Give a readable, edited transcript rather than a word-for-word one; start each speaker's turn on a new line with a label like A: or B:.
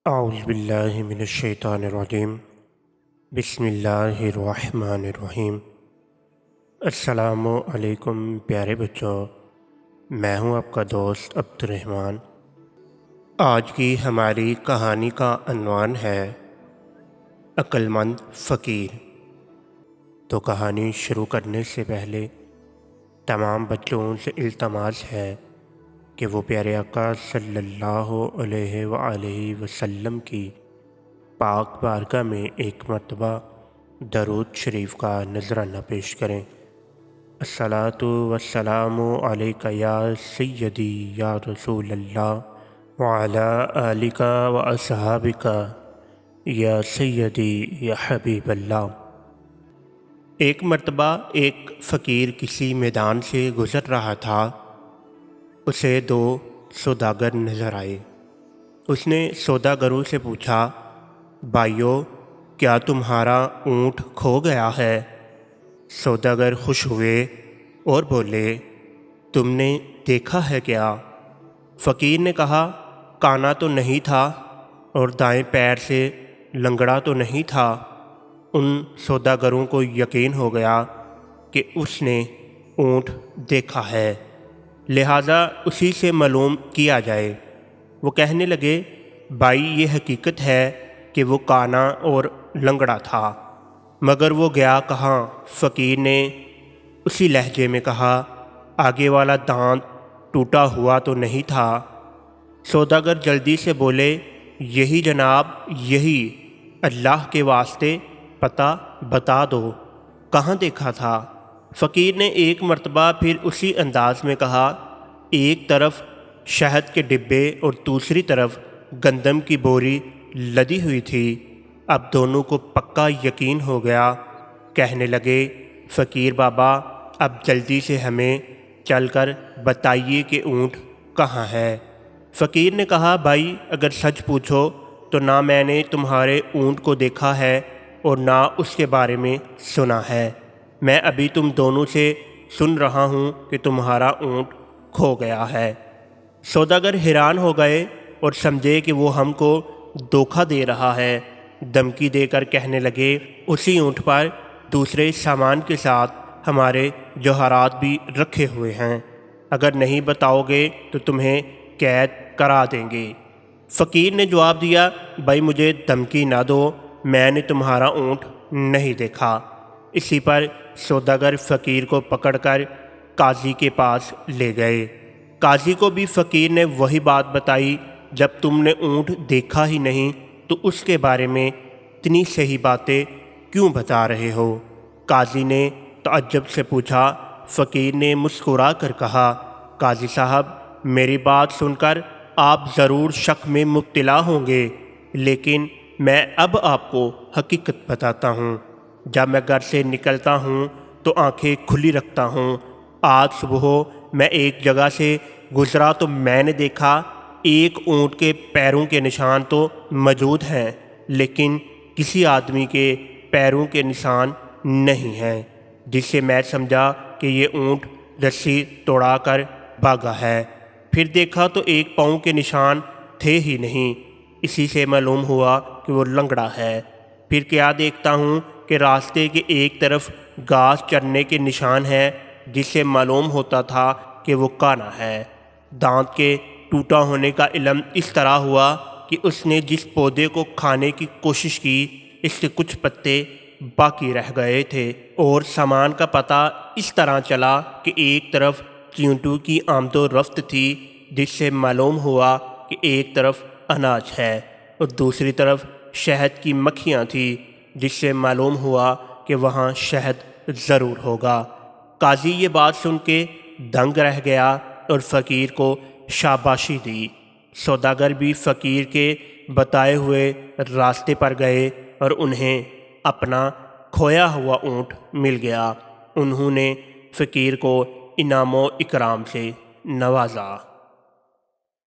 A: اعوذ باللہ من الشیطان الرجیم بسم اللہ الرحمن الرحیم۔ السلام علیکم پیارے بچوں، میں ہوں آپ کا دوست عبد الرحمن۔ آج کی ہماری کہانی کا عنوان ہے عقل مند فقیر۔ تو کہانی شروع کرنے سے پہلے تمام بچوں سے التماس ہے کہ وہ پیارے آقا صلی اللہ علیہ وآلہ وسلم کی پاک بارگاہ میں ایک مرتبہ درود شریف کا نذرانہ پیش کریں۔ الصلاۃ والسلام علیک یا سیدی یا رسول اللہ وعلی آلک واصحابک یا سیدی یا حبیب اللہ۔ ایک مرتبہ ایک فقیر کسی میدان سے گزر رہا تھا۔ اسے دو سوداگر نظر آئے۔ اس نے سوداگروں سے پوچھا، بھائیو، کیا تمہارا اونٹ کھو گیا ہے؟ سوداگر خوش ہوئے اور بولے، تم نے دیکھا ہے کیا؟ فقیر نے کہا، کانا تو نہیں تھا اور دائیں پیر سے لنگڑا تو نہیں تھا۔ ان سوداگروں کو یقین ہو گیا کہ اس نے اونٹ دیکھا ہے، لہٰذا اسی سے معلوم کیا جائے۔ وہ کہنے لگے، بھائی، یہ حقیقت ہے کہ وہ کانا اور لنگڑا تھا، مگر وہ گیا کہاں؟ فقیر نے اسی لہجے میں کہا، آگے والا دانت ٹوٹا ہوا تو نہیں تھا؟ سوداگر جلدی سے بولے، یہی جناب، یہی، اللہ کے واسطے پتہ بتا دو، کہاں دیکھا تھا؟ فقیر نے ایک مرتبہ پھر اسی انداز میں کہا، ایک طرف شہد کے ڈبے اور دوسری طرف گندم کی بوری لدی ہوئی تھی۔ اب دونوں کو پکا یقین ہو گیا۔ کہنے لگے، فقیر بابا، اب جلدی سے ہمیں چل کر بتائیے کہ اونٹ کہاں ہے۔ فقیر نے کہا، بھائی، اگر سچ پوچھو تو نہ میں نے تمہارے اونٹ کو دیکھا ہے اور نہ اس کے بارے میں سنا ہے۔ میں ابھی تم دونوں سے سن رہا ہوں کہ تمہارا اونٹ کھو گیا ہے۔ سوداگر حیران ہو گئے اور سمجھے کہ وہ ہم کو دھوکہ دے رہا ہے۔ دھمکی دے کر کہنے لگے، اسی اونٹ پر دوسرے سامان کے ساتھ ہمارے جوہرات بھی رکھے ہوئے ہیں، اگر نہیں بتاؤ گے تو تمہیں قید کرا دیں گے۔ فقیر نے جواب دیا، بھائی، مجھے دھمکی نہ دو، میں نے تمہارا اونٹ نہیں دیکھا۔ اسی پر سوداگر فقیر کو پکڑ کر قاضی کے پاس لے گئے۔ قاضی کو بھی فقیر نے وہی بات بتائی، جب تم نے اونٹ دیکھا ہی نہیں تو اس کے بارے میں اتنی صحیح باتیں کیوں بتا رہے ہو؟ قاضی نے تعجب سے پوچھا۔ فقیر نے مسکرا کر کہا، قاضی صاحب، میری بات سن کر آپ ضرور شک میں مبتلا ہوں گے، لیکن میں اب آپ کو حقیقت بتاتا ہوں۔ جب میں گھر سے نکلتا ہوں تو آنکھیں کھلی رکھتا ہوں۔ آج صبح میں ایک جگہ سے گزرا تو میں نے دیکھا ایک اونٹ کے پیروں کے نشان تو موجود ہیں، لیکن کسی آدمی کے پیروں کے نشان نہیں ہیں، جس سے میں سمجھا کہ یہ اونٹ رسی توڑا کر بھاگا ہے۔ پھر دیکھا تو ایک پاؤں کے نشان تھے ہی نہیں، اسی سے معلوم ہوا کہ وہ لنگڑا ہے۔ پھر کیا دیکھتا ہوں کہ راستے کے ایک طرف گھاس چرنے کے نشان ہیں، جس سے معلوم ہوتا تھا کہ وہ کانا ہے۔ دانت کے ٹوٹا ہونے کا علم اس طرح ہوا کہ اس نے جس پودے کو کھانے کی کوشش کی، اس سے کچھ پتے باقی رہ گئے تھے، اور سامان کا پتہ اس طرح چلا کہ ایک طرف چیونٹوں کی آمد و رفت تھی، جس سے معلوم ہوا کہ ایک طرف اناج ہے، اور دوسری طرف شہد کی مکھیاں تھیں، جس سے معلوم ہوا کہ وہاں شہد ضرور ہوگا۔ قاضی یہ بات سن کے دنگ رہ گیا اور فقیر کو شاباشی دی۔ سوداگر بھی فقیر کے بتائے ہوئے راستے پر گئے اور انہیں اپنا کھویا ہوا اونٹ مل گیا۔ انہوں نے فقیر کو انعام و اکرام سے نوازا۔